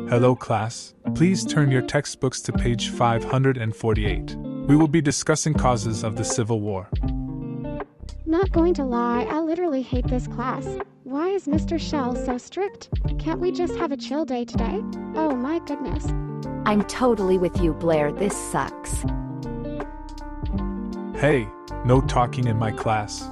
Hello class, please turn your textbooks to page 548. We will be discussing causes of the Civil War. Not going to lie, I literally hate this class. Why is Mr. Shell so strict? Can't we just have a chill day today? Oh my goodness. I'm totally with you, Blair. This sucks. Hey, no talking in my class.